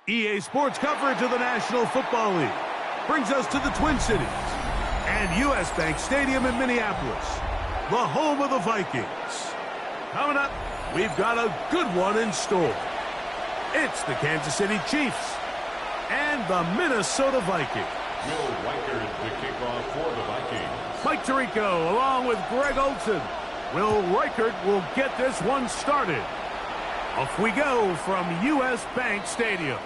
EA Sports coverage of the National Football League brings us to the Twin Cities and U.S. Bank Stadium in Minneapolis, the home of the Vikings. Coming up, we've got a good one in store. It's the Kansas City Chiefs and the Minnesota Vikings. Will Reichard the kickoff for the Vikings. Mike Tirico along with Greg Olson. Will Reichard will get this one started. Off we go from U.S. Bank Stadium.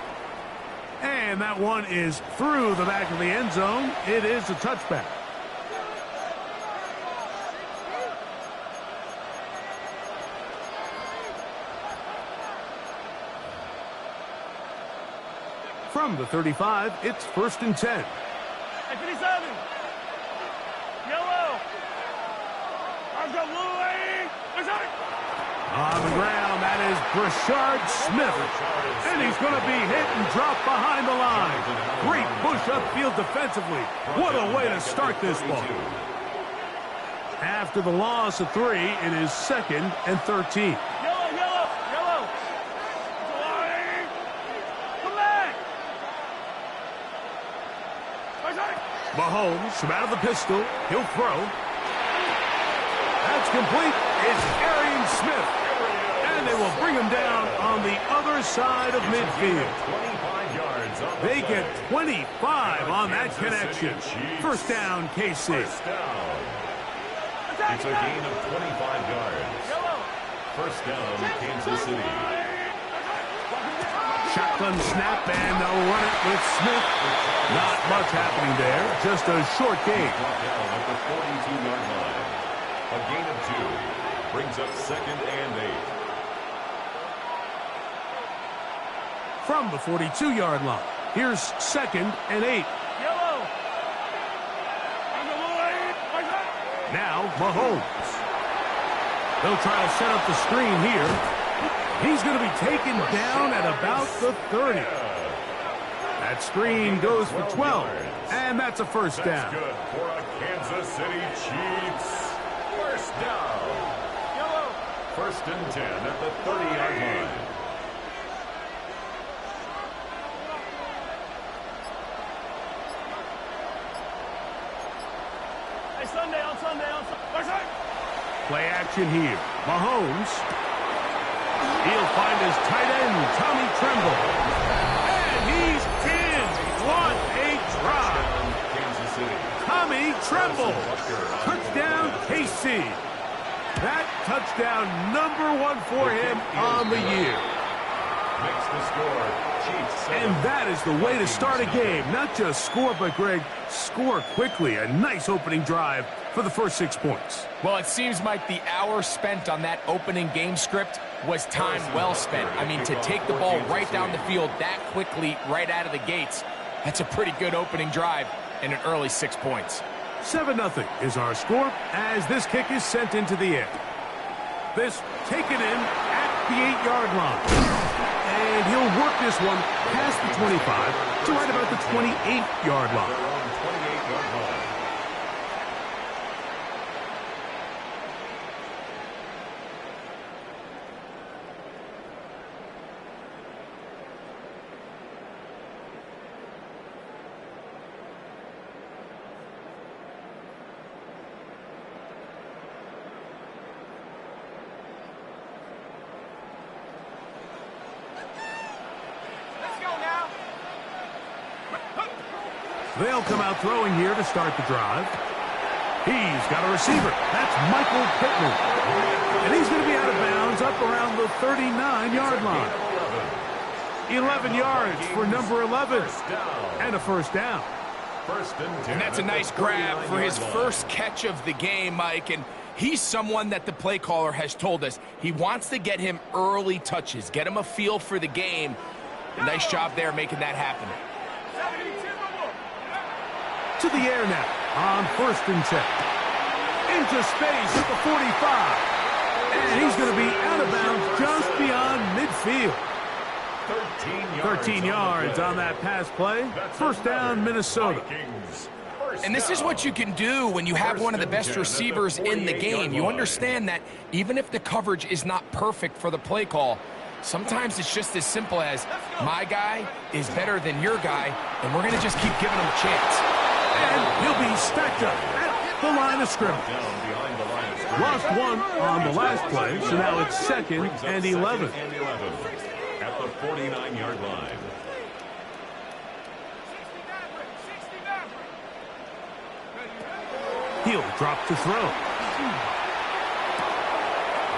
And that one is through the back of the end zone. It is a touchback. From the 35, it's 1st and 10. 57. Yellow. I've got Louis. On the ground, that is Brashard Smith. And he's going to be hit and dropped behind the line. Great push upfield defensively. What a way to start this ball. After the loss of 3, it is 2nd and 13. Yellow. Come back. Mahomes from out of the pistol. He'll throw. That's complete. It's Arian Smith. And they will bring him down on the other side of midfield. They get 25 on that connection. First down, KC. It's a gain of 25 yards. First down, Kansas City. Shotgun snap, and they'll run it with Smith. Not much happening there. Just a short gain. Down at the 42-yard line. A gain of 2 brings up 2nd and 8. From the 42-yard line, here's 2nd and 8. Now Mahomes. They'll try to set up the screen here. He's going to be taken down at about the 30. That screen goes for 12, and that's a first down. That's good for a Kansas City Chiefs. First down. 1st and 10 at the 30-yard line. Play action here. Mahomes. He'll find his tight end, Tommy Tremble. And he's in. What a drive. Kansas City. Tommy Tremble. Touchdown, KC. That touchdown #1 for him on the year. Makes the score. Chiefs 7. And that is the way to start a game. Not just score, but, Greg, score quickly. A nice opening drive for the first 6 points. Well, it seems like the hour spent on that opening game script was time well spent. I mean, to take the ball right down the field that quickly right out of the gates, that's a pretty good opening drive and an early 6 points. 7-0 is our score as this kick is sent into the air. This taken in at the 8-yard line. And he'll work this one past the 25 to right about the 28-yard line. 28-yard line. They'll come out throwing here to start the drive. He's got a receiver. That's Michael Pittman. And he's going to be out of bounds up around the 39-yard line. 11 yards for number 11. And a first down. And that's a nice grab for his first catch of the game, Mike. And he's someone that the play caller has told us he wants to get him early touches, get him a feel for the game. A nice job there making that happen. To the air now on 1st and 10. Into space at the 45. And he's going to be out of bounds just beyond midfield. 13 yards on that pass play. First down, Minnesota. And this is what you can do when you have one of the best receivers in the game. You understand that even if the coverage is not perfect for the play call, Sometimes it's just as simple as, my guy is better than your guy, and we're going to just keep giving him a chance. And he'll be stacked up at the line of scrimmage. Lost one on the last play, so now it's 2nd and 11. At the 49-yard line. He'll drop to throw.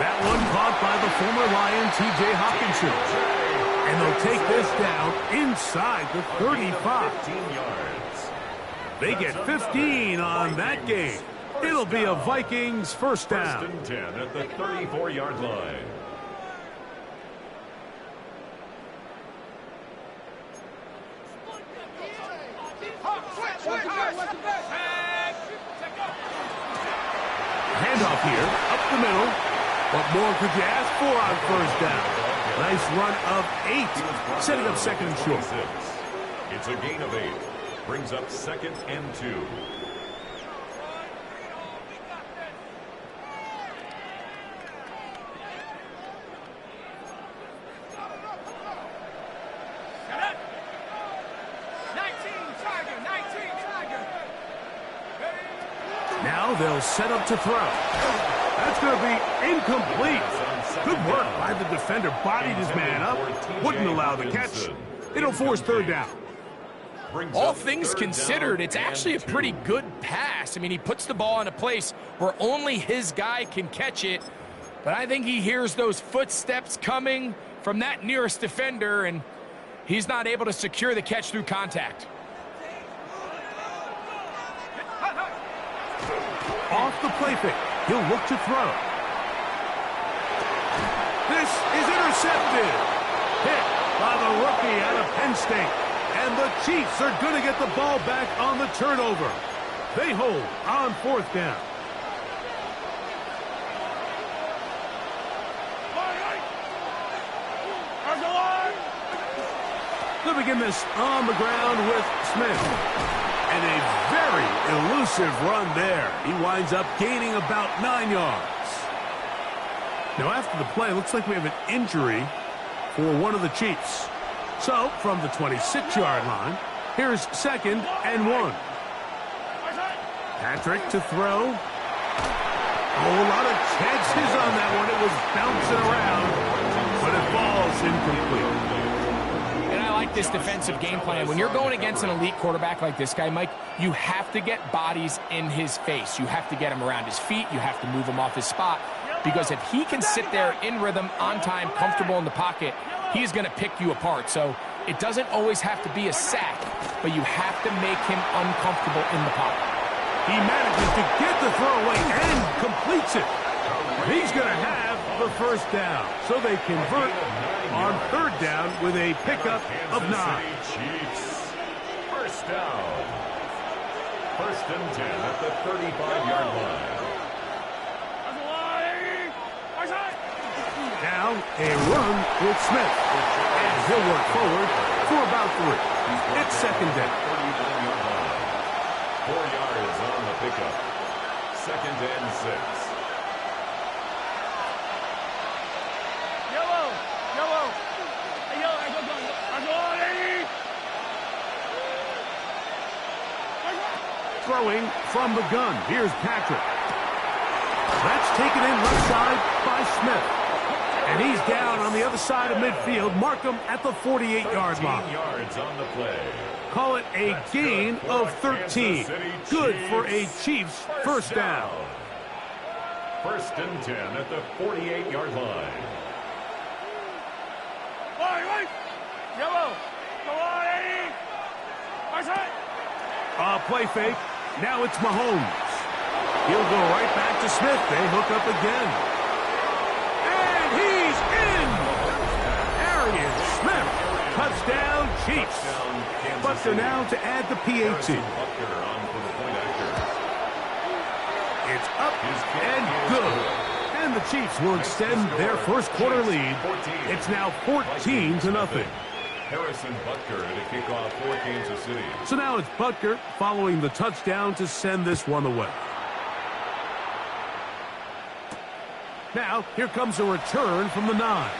That one caught by the former Lion, T.J. Hawkinson. And they'll take this down inside the 35. 15 yards. They get 15 on that game. It'll be a Vikings first down. 1st and 10 at the 34-yard line. Handoff here, up the middle. What more could you ask for on first down? Nice run of 8, setting up 2nd and short. It's a gain of 8. Brings up 2nd and 2. Now they'll set up to throw. That's going to be incomplete. Good work by the defender. Bodied his man up. Wouldn't allow the catch. It'll force 3rd down. All things considered, it's actually a pretty good pass. I mean, he puts the ball in a place where only his guy can catch it. But I think he hears those footsteps coming from that nearest defender, and he's not able to secure the catch through contact. Off the play fake. He'll look to throw. This is intercepted. Hit by the rookie out of Penn State. And the Chiefs are going to get the ball back on the turnover. They hold on 4th down. They'll begin this on the ground with Smith. And a very elusive run there. He winds up gaining about 9 yards. Now after the play, looks like we have an injury for one of the Chiefs. So from the 26-yard line, here's 2nd and 1. Patrick to throw. Oh, a lot of chances on that one. It was bouncing around, but it falls incomplete. And I like this defensive game plan. When you're going against an elite quarterback like this guy, Mike, you have to get bodies in his face. You have to get him around his feet. You have to move him off his spot. Because if he can sit there in rhythm, on time, comfortable in the pocket, he's going to pick you apart. So it doesn't always have to be a sack, but you have to make him uncomfortable in the pocket. He manages to get the throw away and completes it. He's going to have the first down. So they convert on 3rd down with a pickup of 9. Chiefs. First down. 1st and 10 at the 35-yard line. Now a run with Smith. And he'll work forward for about 3. It's 2nd down. 4 yards on the pickup. 2nd and 6. Throwing from the gun. Here's Patrick. That's taken in left side by Smith. And he's down on the other side of midfield. Mark him at the 48-yard line. 13 yards on the play. Call it a gain of 13. Good for a Chiefs first down. 1st and 10 at the 48-yard line. Play fake. Now it's Mahomes. He'll go right back to Smith. They hook up again. And he's in! Arian Smith. Touchdown Chiefs. But they're now to add the PAT. It's up and good. And the Chiefs will extend their first quarter lead. It's now 14-0. Harrison Butker to kick off for Kansas City. So now it's Butker following the touchdown to send this one away. Now, here comes a return from the 9.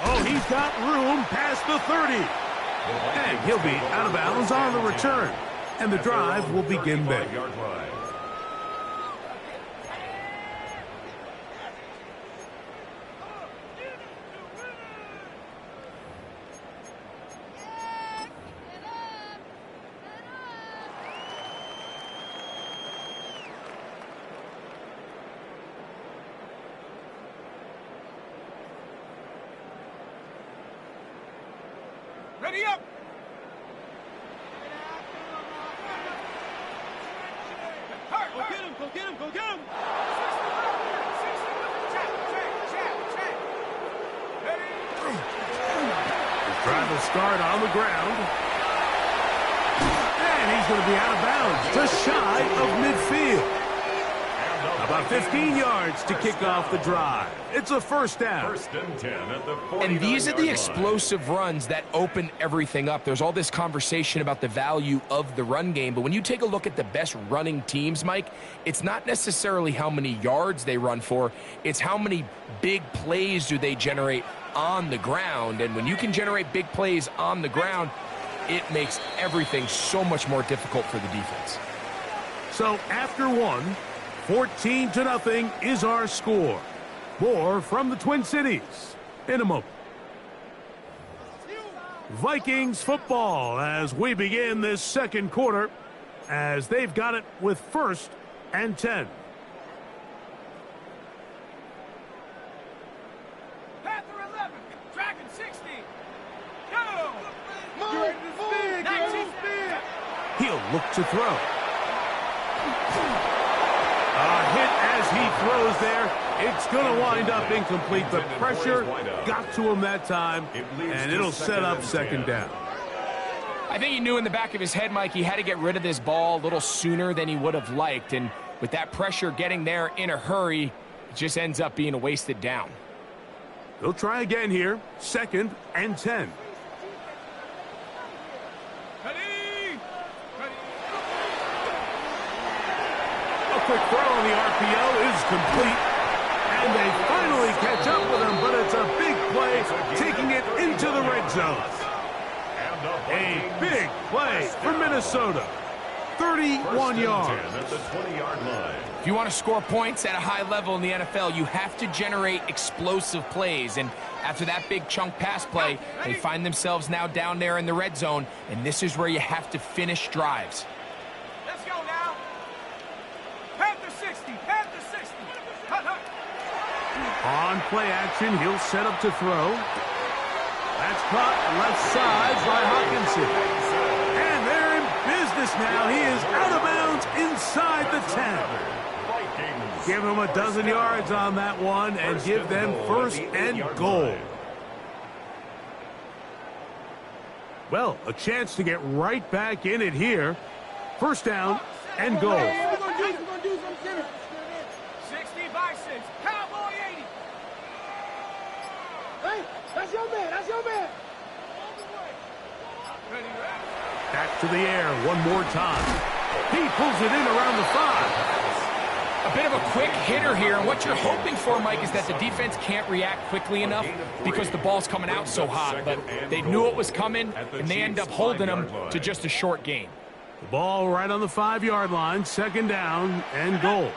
Oh, he's got room past the 30. And he'll be out of bounds on the return. And the drive will begin there. Ready up! Go get him, go get him, go get him! His drive will start on the ground. And he's going to be out of bounds, just shy of midfield. About 15 yards to kick off the drive. It's a first down. First and 10 at the 49-yard And these are the line. explosive runs that open everything up. There's all this conversation about the value of the run game, but when you take a look at the best running teams, Mike, it's not necessarily how many yards they run for, it's how many big plays do they generate on the ground. And when you can generate big plays on the ground, it makes everything so much more difficult for the defense. So after one, 14-0 is our score. More from the Twin Cities in a moment. Vikings football as we begin this second quarter, as they've got it with first and 10. Panther 11, Dragon 60. Go! Move! 19. He'll look to throw. A hit as he throws there. It's going to wind up incomplete. The pressure got to him that time, and it'll set up second down. I think he knew in the back of his head, Mike, he had to get rid of this ball a little sooner than he would have liked. And with that pressure getting there in a hurry, it just ends up being a wasted down. They'll try again here. Second and 10. A quick throw on the RPO is complete. And they finally catch up with him, but it's a big play, taking it into the red zone. A big play for Minnesota. 31 yards. At the 20-yard line. If you want to score points at a high level in the NFL, you have to generate explosive plays. And after that big chunk pass play, they find themselves now down there in the red zone, and this is where you have to finish drives. Let's go now. Panther 60, Panther 60. Hut, hut. On play action, he'll set up to throw. That's caught left side by Hawkinson. And they're in business now. He is out of bounds inside the 10. Give him a dozen yards on that one and give them first and goal. Well, a chance to get right back in it here. First down and goal. We're going to do some center. 60 by 6. Cowboy 80. Hey, that's your man. That's your man. Back to the air one more time. He pulls it in around the 5. A bit of a quick hitter here, and what you're hoping for, Mike, is that the defense can't react quickly enough because the ball's coming out so hot. But they knew it was coming, and they end up holding them to just a short gain. The ball right on the 5-yard line. Second down and goal.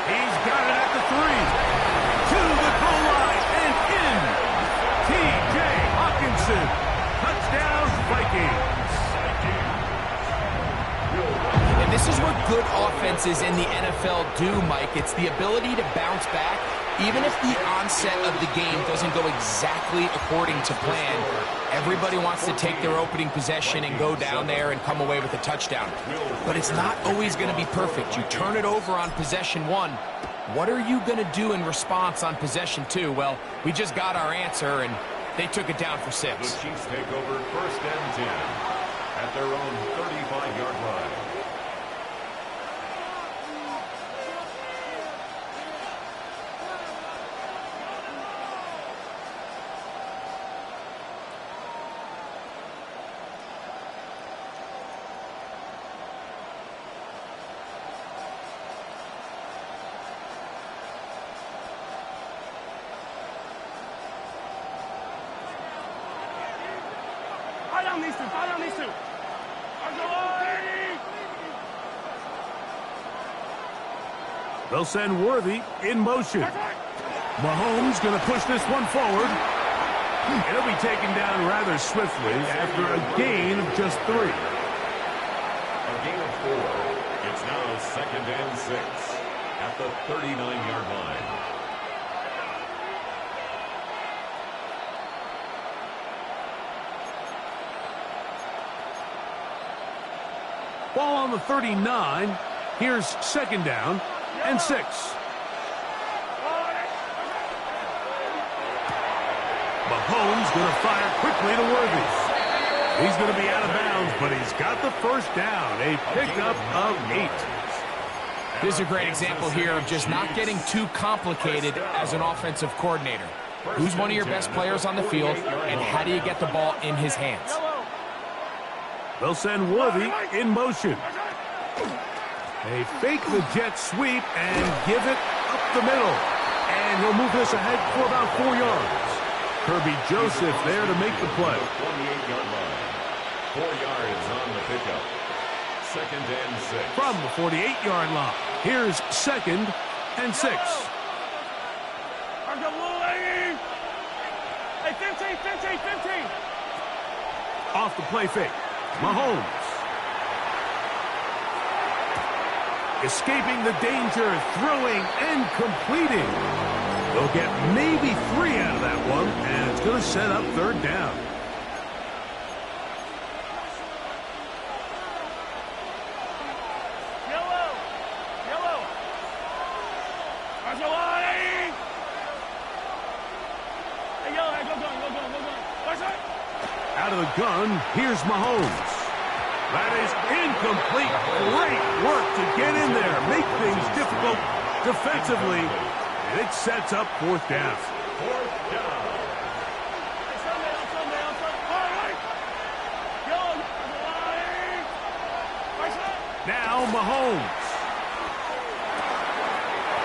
He's got it at the 3. To the goal line and in. T.J. Hawkinson. Touchdown, Vikings. And this is what good offenses in the NFL do, Mike. It's the ability to bounce back, even if the onset of the game doesn't go exactly according to plan. Everybody wants to take their opening possession and go down there and come away with a touchdown. But it's not always going to be perfect. You turn it over on possession 1. What are you going to do in response on possession 2? Well, we just got our answer, and they took it down for 6. The Chiefs take over first and 10 at their own 35-yard line. down these two. Fall down these two. They'll send Worthy in motion. Mahomes going to push this one forward. It'll be taken down rather swiftly after a gain of just 3. A gain of 4. It's now 2nd and 6 at the 39-yard line. Ball on the 39. Here's 2nd down and 6. Mahomes going to fire quickly to Worthy. He's going to be out of bounds, but he's got the first down. A pickup of 8. This is a great example here of just not getting too complicated as an offensive coordinator. Who's one of your best players on the field, and how do you get the ball in his hands? They'll send Worthy in motion. They fake the jet sweep and give it up the middle. And he'll move this ahead for about 4 yards. Kirby Joseph there to make the play. 28-yard line. 4 yards on the pickup. 2nd and 6. From the 48-yard line, here's 2nd and 6. Hey, 15, 15, 15. Off the play fake. Mahomes. Escaping the danger, throwing and completing. They'll get maybe 3 out of that one, and it's going to set up 3rd down. Out of the gun, here's Mahomes. That is incomplete. Great work to get in there, make things difficult defensively, and it sets up 4th down. 4th down. Now Mahomes.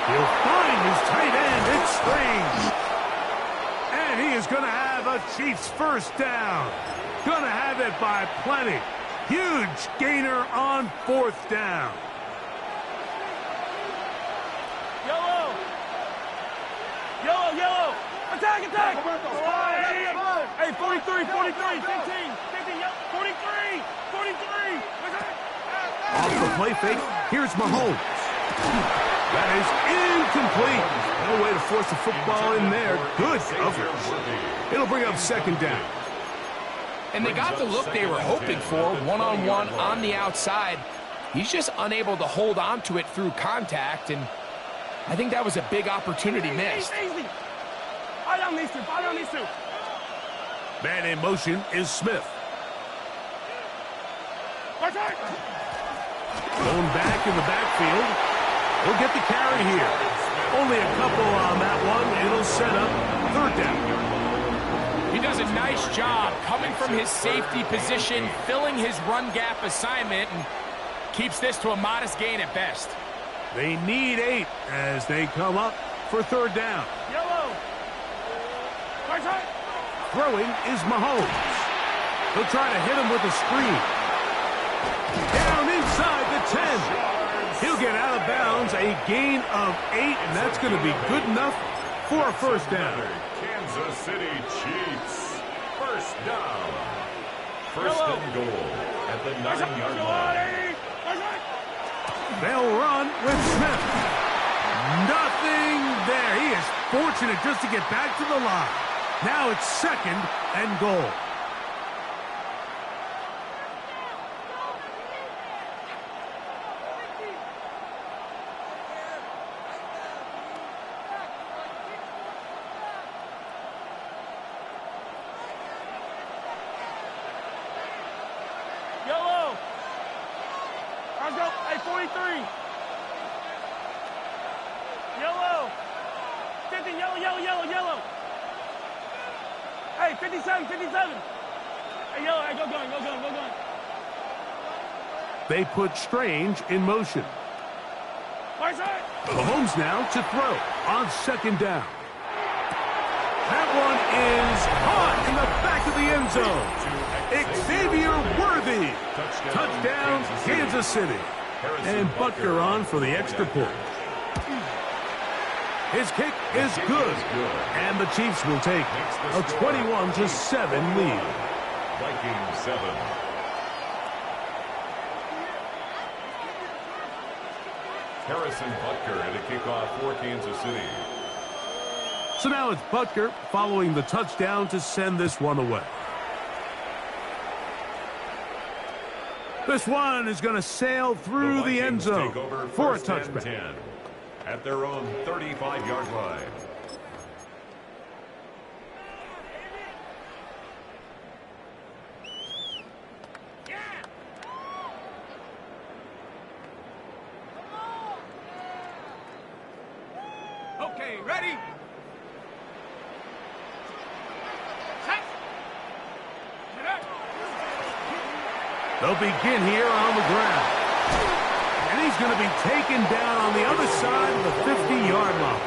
He'll find his tight end. It's Strange. And he is going to have a Chiefs first down. Going to have it by plenty. Huge gainer on 4th down. Yellow. Yellow, yellow. Attack, attack. Hey, 43, 43, 15, 15, 43, 43. Off the play fake, here's Mahomes. That is incomplete. No way to force the football in there. Good coverage. It'll bring up 2nd down. And they got the look they were hoping for, one-on-one on the outside. He's just unable to hold on to it through contact, and I think that was a big opportunity missed. Easy. Fall down these two. Fall down these two. Man in motion is Smith. Going back in the backfield. He'll get the carry here. Only a couple on that one. It'll set up 3rd down. He does a nice job coming from his safety position, filling his run gap assignment, and keeps this to a modest gain at best. They need 8 as they come up for 3rd down. Yellow. Throwing is Mahomes. He'll try to hit him with a screen. Down inside the 10. He'll get out of bounds, a gain of 8, and that's going to be good enough for a first down. Kansas City Chiefs. First down. First and goal at the 9-yard line. They'll run with Smith. Nothing there. He is fortunate just to get back to the line. Now it's second and goal. Yellow. Let's go. Hey, 43. Yellow. 50, yellow, yellow, yellow, yellow. Hey, 57, 57. Hey, yellow, hey, go going, go going, go going. They put Strange in motion. Right side. Mahomes now to throw on second down. That one is caught in the back of the end zone. Xavier Worthy. Touchdown, Kansas City. And Butker on for the extra point. His kick is good. And the Chiefs will take a 21-7 lead. Vikings 7. Harrison Butker at a kickoff for Kansas City. So now it's Butker following the touchdown to send this one away. This one is going to sail through the end zone for a touchback. 10 at their own 35-yard line. Okay, ready? Set. Get up. They'll begin here on the ground. And he's going to be taken down on the other side of the 50-yard line.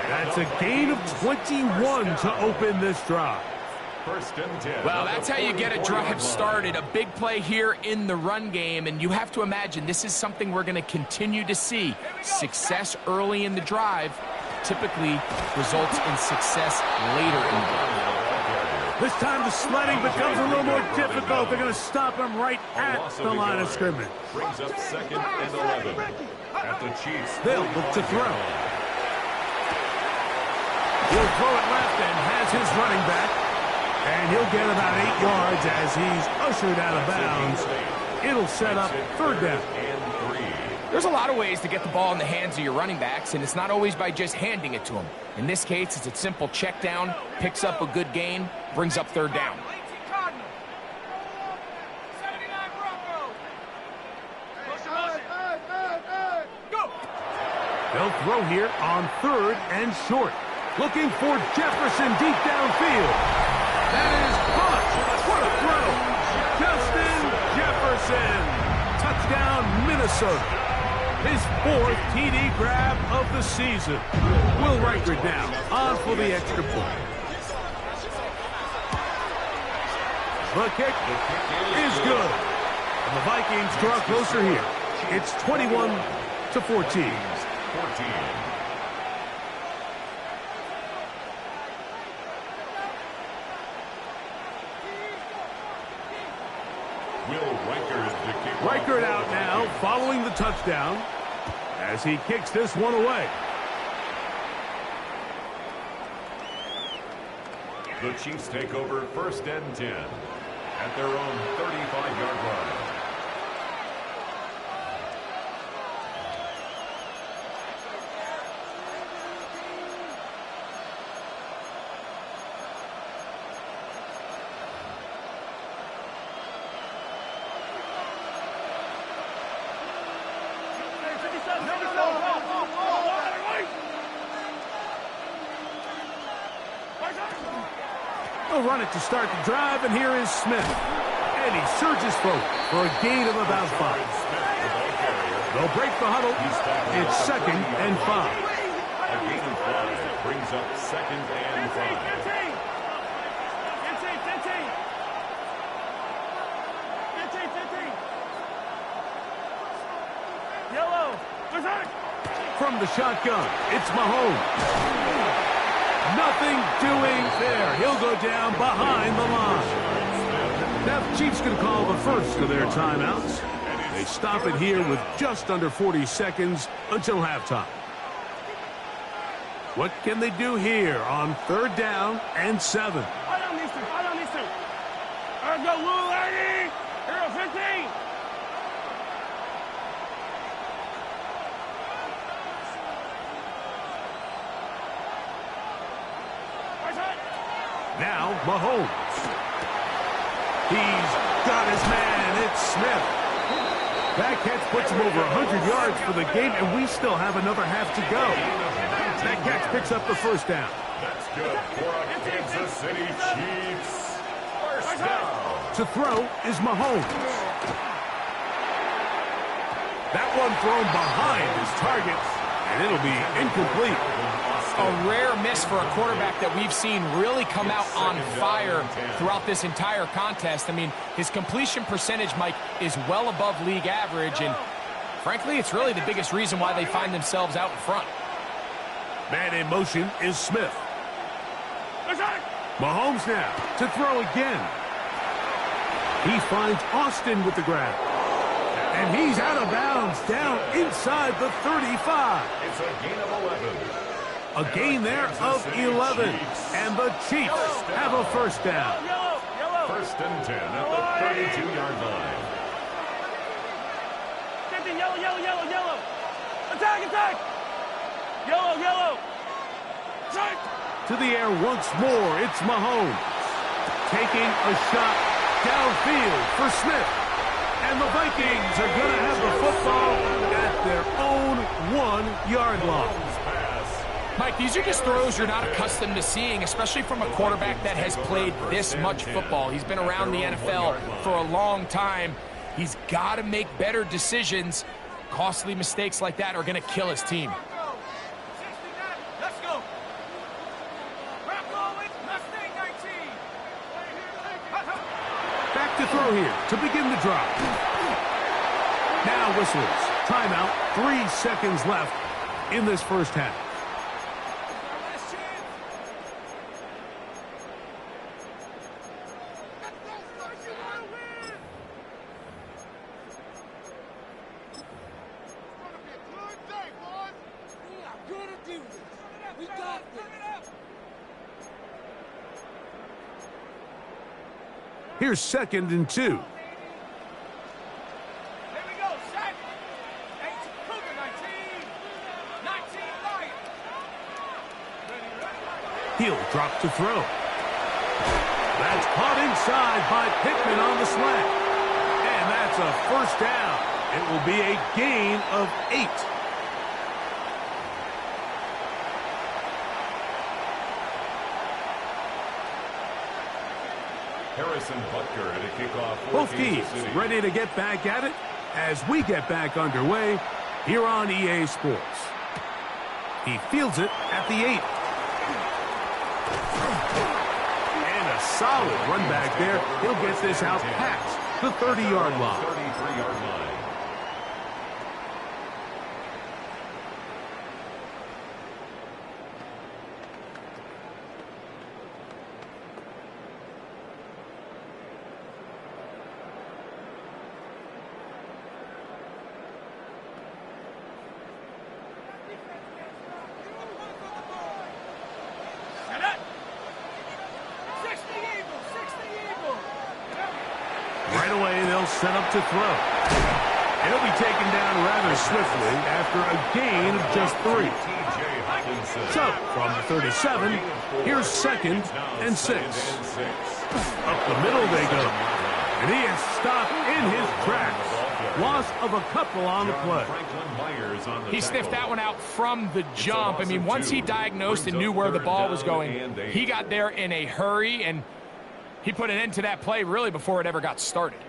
That's a gain of 21 to open this drive. First and 10. Well, that's how you get a drive started. A big play here in the run game, and you have to imagine this is something we're going to continue to see. Success early in the drive typically results in success later in the drive. This time the sledding becomes a little more difficult. They're going to stop him right at the line of scrimmage. Brings up 2nd and 11 at the Chiefs. They'll look to throw. He'll throw it left and has his running back. And he'll get about 8 yards as he's ushered out of bounds. It'll set up 3rd down. There's a lot of ways to get the ball in the hands of your running backs, and it's not always by just handing it to them. In this case, it's a simple check down, picks up a good gain, brings up 3rd down. 79 Broncos. Go. They'll throw here on 3rd and short. Looking for Jefferson deep downfield. That is caught. What a throw. Justin Jefferson. Touchdown, Minnesota. His 4th TD grab of the season. Will Riker down on for the extra point. The kick is good. And the Vikings draw closer here. It's 21-14. Riker out now following the touchdown as he kicks this one away. The Chiefs take over 1st and 10 at their own 35-yard line. They'll run it to start the drive, and here is Smith. And he surges forward for a gain of about 5. They'll break the huddle. It's 2nd and 5. A gain of 5 brings up 2nd and 5. Yellow. From the shotgun, it's Mahomes. Nothing doing there. He'll go down behind the line. Now the Chiefs going to call the first of their timeouts. They stop it here with just under 40 seconds until halftime. What can they do here on 3rd down and 7? I don't need to. All right, go, little lady. Here, 15. Now Mahomes. He's got his man. It's Smith. That catch puts him over 100 yards for the game, and we still have another half to go. That catch picks up the 1st down. That's good for a Kansas City Chiefs. 1st down. To throw is Mahomes. That one thrown behind his target. And it'll be incomplete. A rare miss for a quarterback that we've seen really come out on fire throughout this entire contest. I mean, his completion percentage, Mike, is well above league average, and frankly, it's really the biggest reason why they find themselves out in front. Man in motion is Smith. Mahomes now to throw again. He finds Austin with the grab. And he's out of bounds down inside the 35. It's a gain of 11. A gain there of 11. And the Chiefs have a first down. First and 10 at the 32-yard line. Yellow. Attack. Yellow. To the air once more, it's Mahomes. Taking a shot downfield for Smith. And the Vikings are going to have the football at their own 1-yard line. Mike, these are just throws you're not accustomed to seeing, especially from a quarterback that has played this much football. He's been around the NFL for a long time. He's got to make better decisions. Costly mistakes like that are going to kill his team. Let's go. Back to throw here to begin the drive. Now whistles. Timeout. 3 seconds left in this first half. Here's 2nd and 2. Here we go, set. 18, Cougar, 19 Lion. He'll drop to throw. That's caught inside by Pittman on the slant. And that's a first down. It will be a gain of 8. Harrison Butker to kick off. Both teams ready to get back at it as we get back underway here on EA Sports. He fields it at the 8. And a solid run back there. He'll get this out past the 30-yard line. 33-yard line. Set up to throw. He'll be taken down rather swiftly after a gain of just 3. So, from the 37, here's 2nd and 6. Up the middle they go. And he is stopped in his tracks. Loss of a couple on the play. He sniffed that one out from the jump. I mean, once he diagnosed and knew where the ball was going, he got there in a hurry, and he put an end to that play really before it ever got started.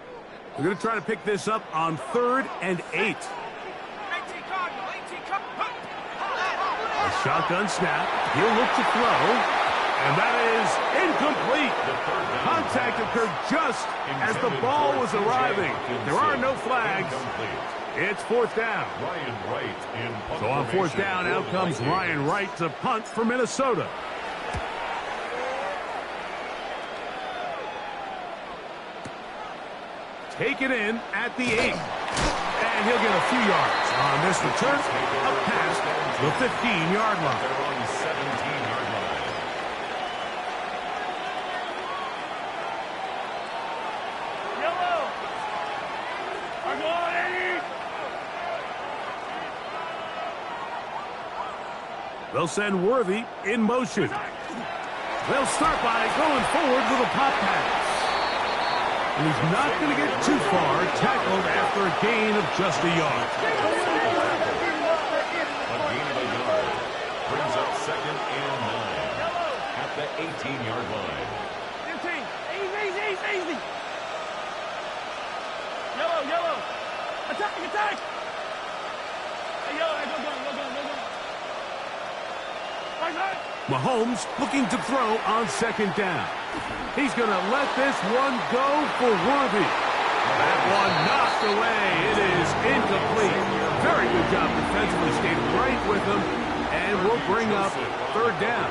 We're going to try to pick this up on 3rd and 8. A shotgun snap. He'll look to throw. And that is incomplete. Contact occurred just as the ball was arriving. There are no flags. It's 4th down. So on 4th down, out comes Ryan Wright to punt for Minnesota. Take it in at the 8. And he'll get a few yards on this return up past the 15-yard line. They're on the 17-yard line. Yellow. I'm going. They'll send Worthy in motion. They'll start by going forward with a pop pass. And he's not going to get too far, tackled after a gain of just a yard. A gain of a yard brings up 2nd and 9 at the 18-yard line. 15. Easy. Yellow. Attack. Hey, yellow, go. Mahomes looking to throw on second down. He's going to let this one go for Worthy. That one knocked away. It is incomplete. Very good job defensively. Stayed right with him. And we'll bring up third down.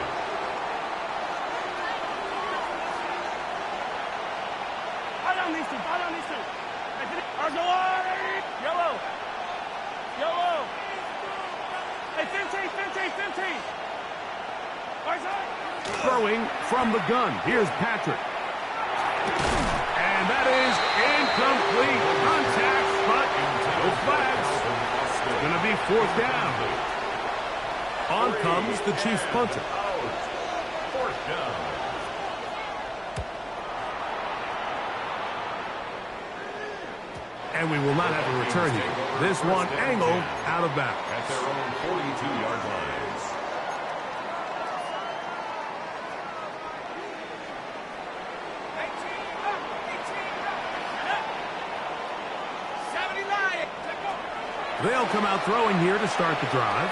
Yellow. Yellow. Hey, 15. Throwing from the gun. Here's Patrick. And that is incomplete. Contact, but no flags. It's going to be fourth down. On comes the Chiefs punter. Fourth down. And we will not have a return here. This one angled out of bounds. At their own 42-yard lines. They'll come out throwing here to start the drive.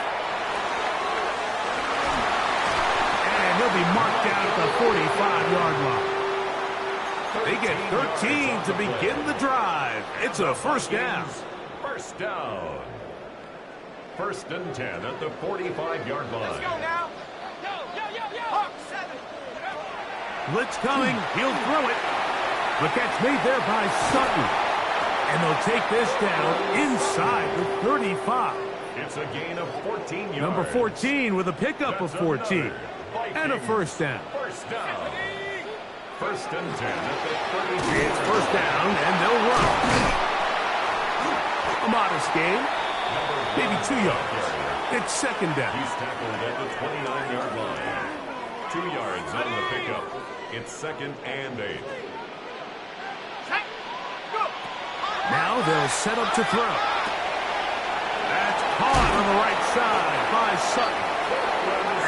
And he'll be marked down at the 45-yard line. They get 13 to begin the drive. It's a first down. First down. First and 10 at the 45-yard line. Let's go now. Hawk 7. Blitz coming. He'll throw it. The catch made there by Sutton. And they'll take this down inside the 35. It's a gain of 14 yards. Number 14 with a pickup of 14. And a first down. First down. First and 10 at the 30. It's first down, and they'll run. A modest gain. Maybe 2 yards. It's second down. He's tackled at the 29-yard line. 2 yards on the pickup. It's second and 8. Now they'll set up to throw. That's caught on the right side by Sutton.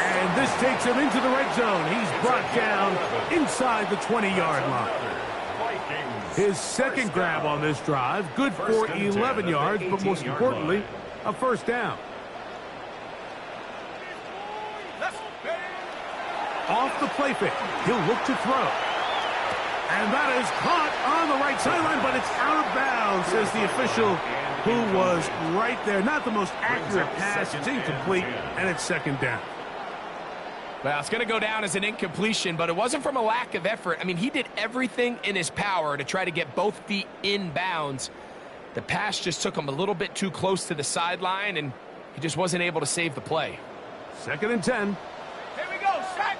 And this takes him into the red zone. He's brought down inside the 20-yard line. His second grab on this drive, good for 11 yards, but most importantly, a first down. Off the play fake, he'll look to throw. And that is caught on the right sideline, but it's out of bounds, says the official who was right there. Not the most accurate pass. It's incomplete, and it's second down. Well, it's going to go down as an incompletion, but it wasn't from a lack of effort. I mean, he did everything in his power to try to get both feet in bounds. The pass just took him a little bit too close to the sideline, and he just wasn't able to save the play. Second and 10. Here we go, set.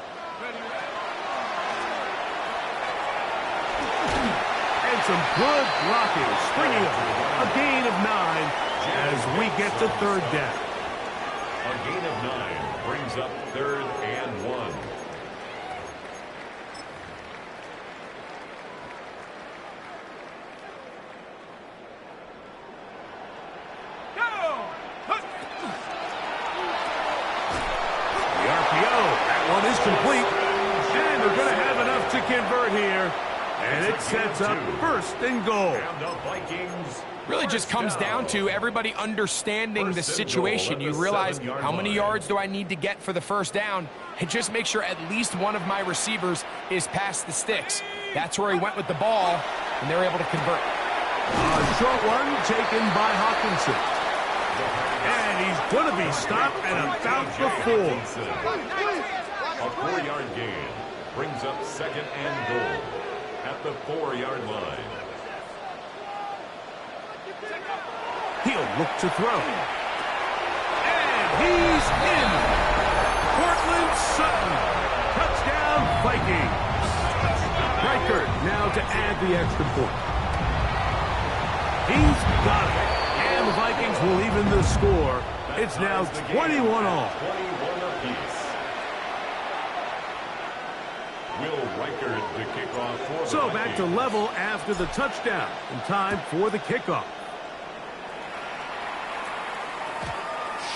And some good blocking, springing up. A gain of 9 as we get to third down. A gain of 9 brings up third and 1. The RPO, that one is complete. And they're going to have enough to convert here. And it sets up first and goal. And the Vikings Really just comes down to everybody understanding the situation. You realize how many yards do I need to get for the first down, and just make sure at least one of my receivers is past the sticks. That's where he went with the ball, and they're able to convert. A short one taken by Hawkinson. And he's going to be stopped at about the 4. A 4-yard gain brings up second and goal at the 4-yard line. He'll look to throw. And he's in. Cortland Sutton. Touchdown, Vikings. Reichert now to add the extra point. He's got it. And the Vikings will even the score. It's now 21 all. 21 apiece. Will Reichert the kickoff for the So back to Vikings. level after the touchdown. And time for the kickoff.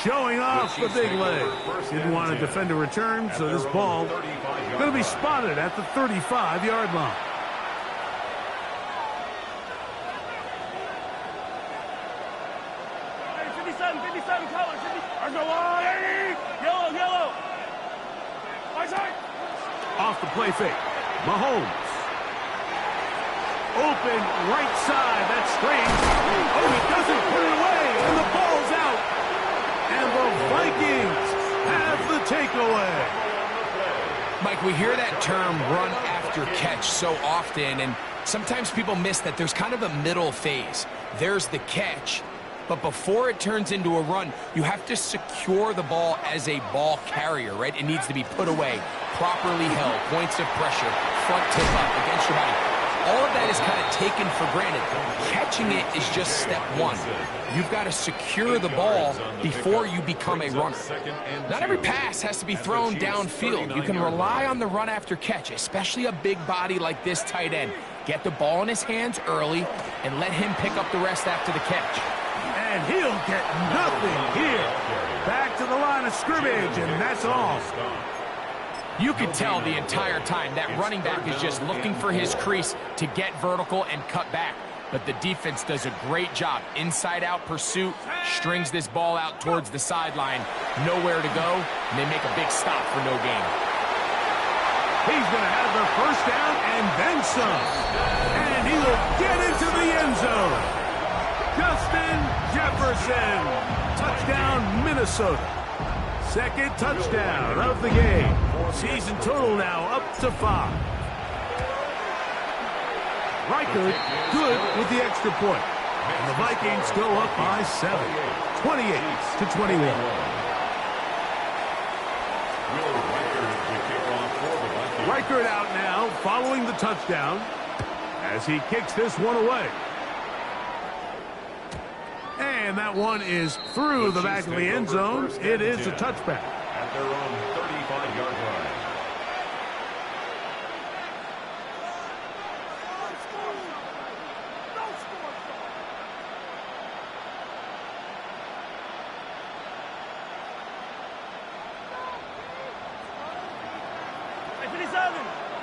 Showing off the big leg. Didn't want to defend a return, so this ball going to be spotted at the 35-yard line. Off the play fake. Mahomes. Open right side. That's strange. Oh, he doesn't put it away. And the ball's out. And the Vikings have the takeaway. Mike, we hear that term run after catch so often, and sometimes people miss that there's kind of a middle phase. There's the catch, but before it turns into a run, you have to secure the ball as a ball carrier, right? It needs to be put away, properly held, points of pressure, front tip up against your body. All of that is kind of taken for granted. Catching it is just step one. You've got to secure the ball before you become a runner. Not every pass has to be thrown downfield. You can rely on the run after catch, especially a big body like this tight end. Get the ball in his hands early and let him pick up the rest after the catch. And he'll get nothing here. Back to the line of scrimmage, and that's all. You could tell the entire time that running back is just looking for his crease to get vertical and cut back. But the defense does a great job. Inside-out pursuit, strings this ball out towards the sideline. Nowhere to go, and they make a big stop for no gain. He's going to have the first down and then some. And he will get into the end zone. Justin Jefferson. Touchdown, Minnesota. Second touchdown of the game. Season total now up to 5. Reichert good with the extra point. And the Vikings go up by 7, 28-21. Reichert out now following the touchdown as he kicks this one away. And that one is through the back of the end zone. It is a touchback. At their own 35-yard line.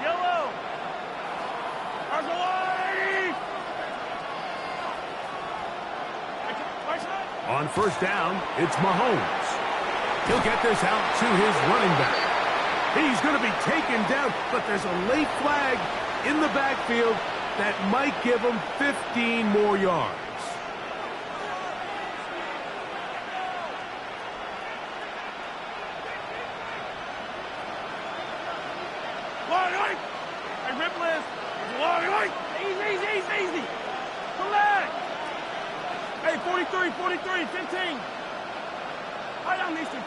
Yellow. On first down, it's Mahomes. He'll get this out to his running back. He's going to be taken down, but there's a late flag in the backfield that might give him 15 more yards. Hey, Ripley. Easy. Relax. Hey, 43, 15. Fight on these two.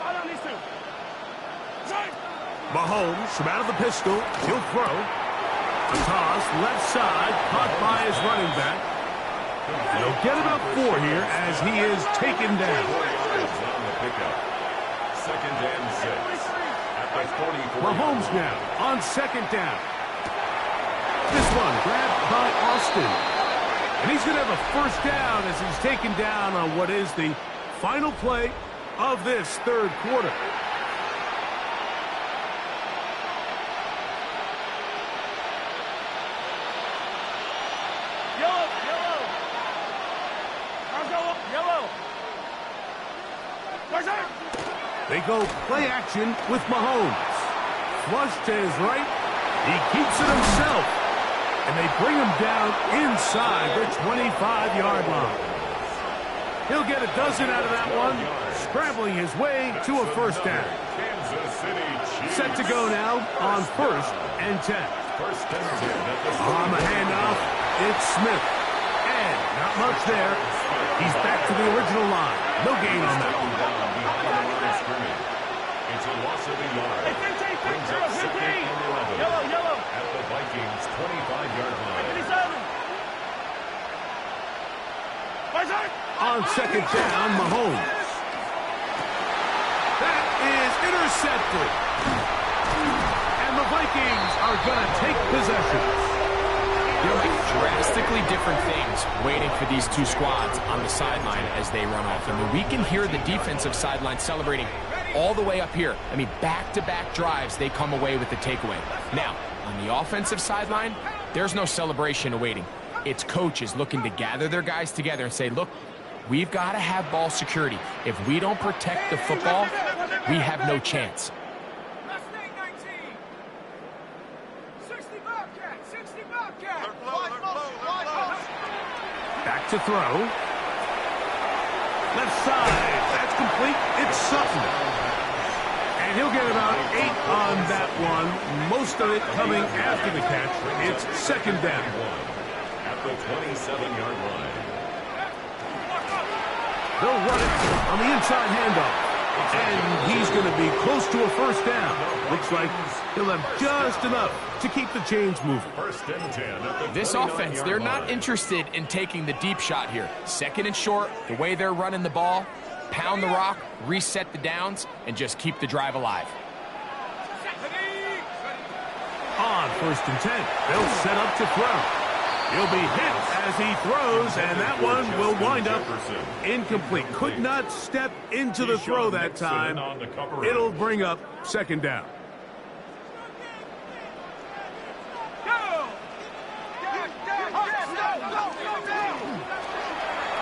Mahomes from out of the pistol. He'll throw. A toss, left side, caught by his running back. He'll get about 4 here as he is taken down. Second and 6. At the 44. Mahomes now on second down. This one grabbed by Austin. And he's going to have a first down as he's taken down on what is the final play of this third quarter. Yellow. They go play action with Mahomes. Flush to his right. He keeps it himself. And they bring him down inside the 25-yard line. He'll get a dozen out of that one, scrambling his way to a first down. Set to go now on first and 10. On the handoff, it's Smith. And not much there. He's back to the original line. No gain on that one. It's a loss of a yard. Brings up 2nd and 11. Yellow. At the Vikings' 25-yard line. 57. On second down, Mahomes. That is intercepted. And the Vikings are going to take possession. You're like drastically different things waiting for these two squads on the sideline as they run off. I mean, we can hear the defensive sideline celebrating all the way up here. I mean, back-to-back drives, they come away with the takeaway. Now, on the offensive sideline, there's no celebration awaiting. It's coaches looking to gather their guys together and say, look, we've got to have ball security. If we don't protect the football, we have no chance. To throw. Left side. That's complete. It's Sutton. And he'll get about 8 on that one. Most of it coming after the catch. It's second down. At the 27-yard line. They'll run it on the inside handoff. And he's going to be close to a first down. Looks like he'll have just enough to keep the chains moving. First and 10 at the This offense, they're not interested in taking the deep shot here. Second and short, the way they're running the ball, pound the rock, reset the downs, and just keep the drive alive. On first and 10, they'll set up to throw. He'll be hit as he throws, and that one will wind up incomplete. Could not step into the throw that time. It'll bring up second down.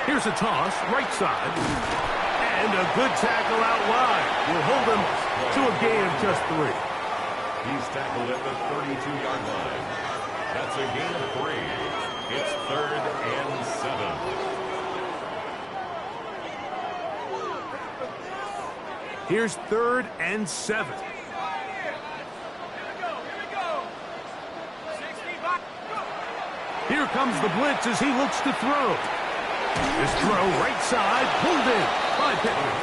Here's a toss, right side. And a good tackle out wide. Will hold him to a gain of just 3. He's tackled at the 32-yard line. That's a gain of 3. It's third and 7. Here's third and 7. Here comes the blitz as he looks to throw. This throw right side, pulled in by Pittman.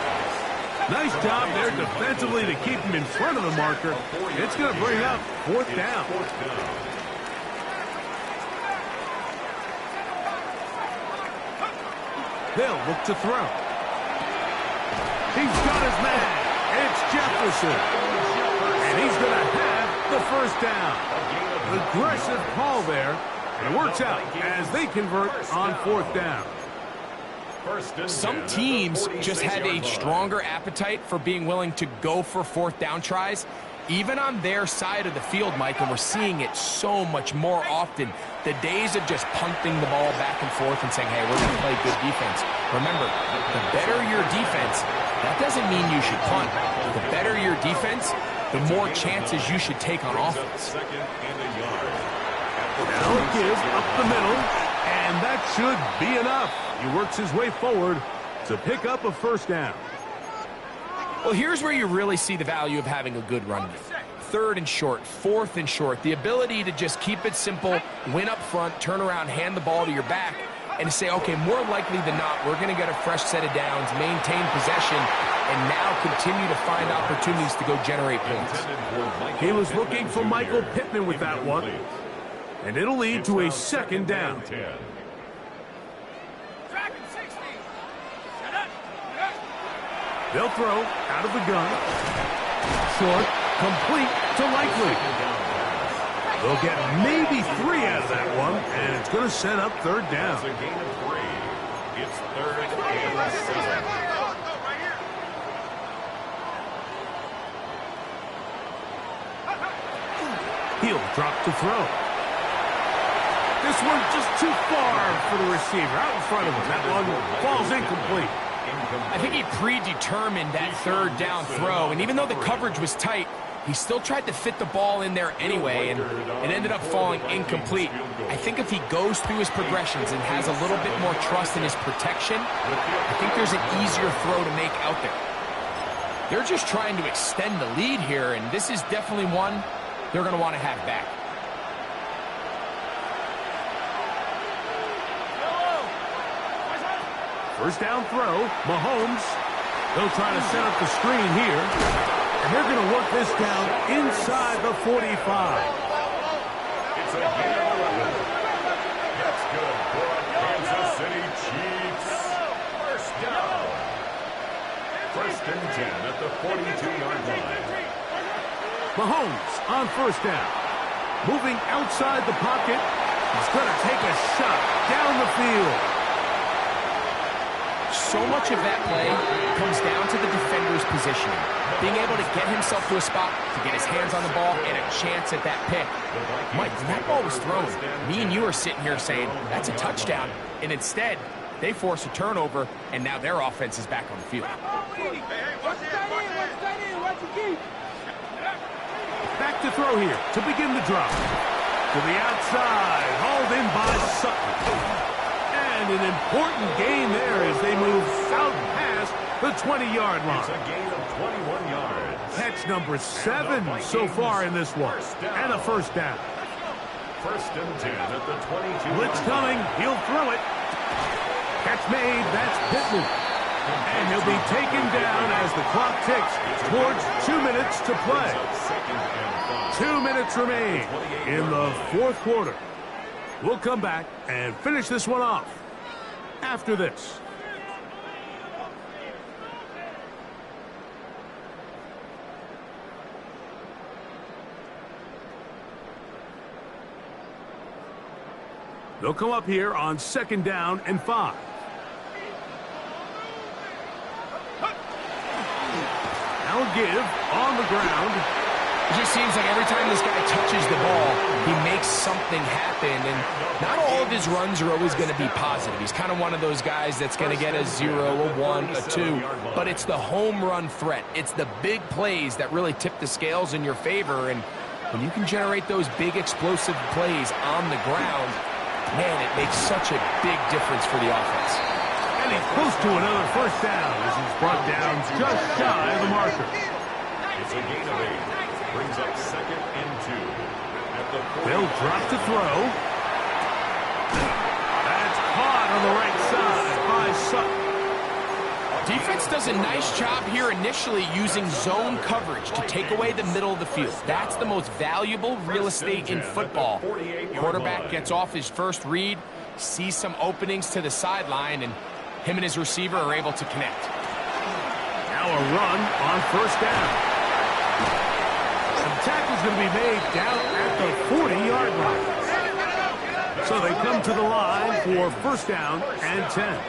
Nice job there defensively to keep him in front of the marker. It's going to bring up fourth down. They'll look to throw. He's got his man. It's Jefferson. And he's going to have the first down. Aggressive call there. And it works out as they convert on fourth down. Some teams just have a stronger appetite for being willing to go for fourth down tries, even on their side of the field, Mike, and we're seeing it so much more often. The days of just punting the ball back and forth and saying, hey, we're going to play good defense. Remember, the better your defense, that doesn't mean you should punt. The better your defense, the more chances you should take on offense. Now a give up the middle, and that should be enough. He works his way forward to pick up a first down. Well, here's where you really see the value of having a good run game. Third and short, fourth and short, the ability to just keep it simple, win up front, turn around, hand the ball to your back, and to say, okay, more likely than not, we're going to get a fresh set of downs, maintain possession, and now continue to find opportunities to go generate points. He was looking for Michael Pittman with that one, and it'll lead to a second down. They'll throw out of the gun. Short, complete to Likely. They'll get maybe 3 out of that one, and it's going to set up third down. That's a gain of 3. It's third and 7. He'll drop to throw. This one just too far for the receiver, out in front of him. That one falls incomplete. I think he predetermined that third down throw, and even though the coverage was tight, he still tried to fit the ball in there anyway, and it ended up falling incomplete. I think if he goes through his progressions and has a little bit more trust in his protection, I think there's an easier throw to make out there. They're just trying to extend the lead here, and this is definitely one they're going to want to have back. First down throw, Mahomes. They'll try to set up the screen here. And they're going to work this down inside the 45. It's a gain of 11. That's good for Kansas City Chiefs. First down. First and 10 at the 42-yard line. Mahomes on first down. Moving outside the pocket. He's going to take a shot down the field. So much of that play comes down to the defender's positioning. Being able to get himself to a spot, to get his hands on the ball, and a chance at that pick. Mike, when that ball was thrown, me and you are sitting here saying, that's a touchdown. And instead, they force a turnover, and now their offense is back on the field. Back to throw here to begin the drop. To the outside, hauled in by Sutton. And And an important gain there as they move out past the 20-yard line. It's a gain of 21 yards. Catch number 7 so far in this one. And a first down. First and 10 at the 22. Blitz coming. He'll throw it. Catch made. That's Pittman. And he'll be taken down as the clock ticks towards 2 minutes to play. 2 minutes remain in the fourth quarter. We'll come back and finish this one off after this. They'll come up here on 2nd down and 5. Now give on the ground. It just seems like every time this guy touches the ball, he makes something happen. And not all of his runs are always going to be positive. He's kind of one of those guys that's going to get a 0, a 1, a 2. But it's the home run threat. It's the big plays that really tip the scales in your favor. And when you can generate those big explosive plays on the ground, man, it makes such a big difference for the offense. And he's close to another first down as he's brought down just shy of the marker. It's a gain of 8. Brings up 2nd and 2. At the They'll drop to throw. That's caught on the right side by Sutton. Defense does a nice job here initially using zone coverage to take away the middle of the field. That's the most valuable real estate in football. Quarterback gets off his first read, sees some openings to the sideline, and him and his receiver are able to connect. Now a run on first down. The tackle's going to be made down at the 40-yard line. So they come to the line for first down and 10.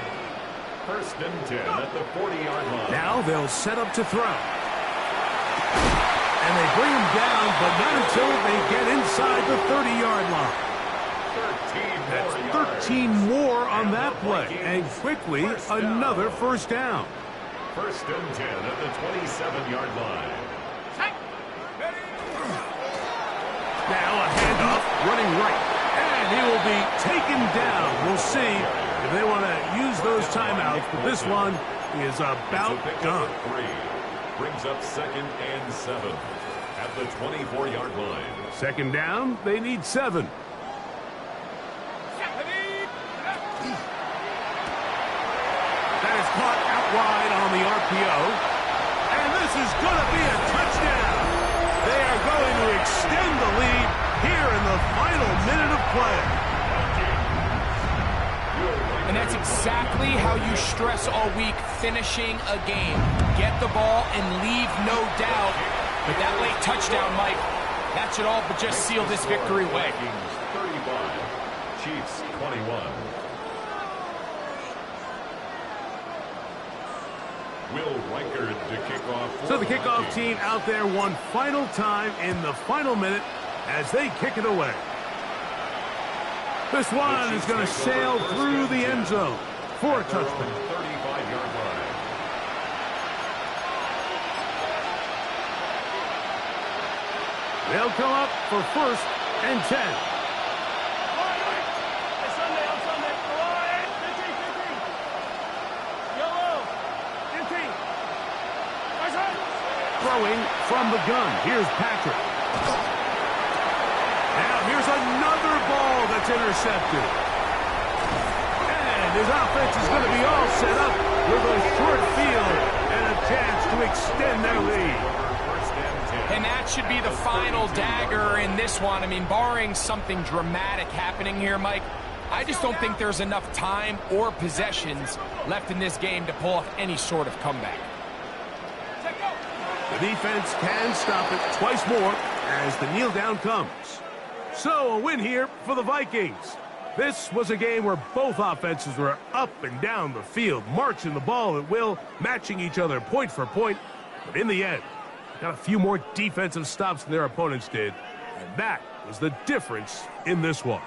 First and 10 at the 40-yard line. Now they'll set up to throw. And they bring him down, but not until they get inside the 30-yard line. 13 more on that play. And quickly, another first down. First and 10 at the 27-yard line. Now a handoff, running right. And he will be taken down. We'll see if they want to use those timeouts. But this one is about done. 3. Brings up 2nd and 7 at the 24-yard line. 2nd down, they need 7. That is caught out wide on the RPO. And this is going to be a touchdown. They are going to extend the lead here in the final minute of play. And that's exactly how you stress all week, finishing a game. Get the ball and leave no doubt. But that late touchdown, Mike, that should all but just seal this victory away. 35, Chiefs 21. Will Reichard to kick off. So the kickoff team out there one final time in the final minute as they kick it away. This one is going to sail through the end zone for a touchdown. 35-yard line. They'll come up for first and 10. Throwing from the gun. Here's Patrick. Now here's another ball that's intercepted. And his offense is going to be all set up with a short field and a chance to extend their lead. And that should be the final dagger in this one. I mean, barring something dramatic happening here, Mike, I just don't think there's enough time or possessions left in this game to pull off any sort of comeback. The defense can stop it twice more as the kneel down comes. So a win here for the Vikings. This was a game where both offenses were up and down the field, marching the ball at will, matching each other point for point. But in the end, got a few more defensive stops than their opponents did. And that was the difference in this one.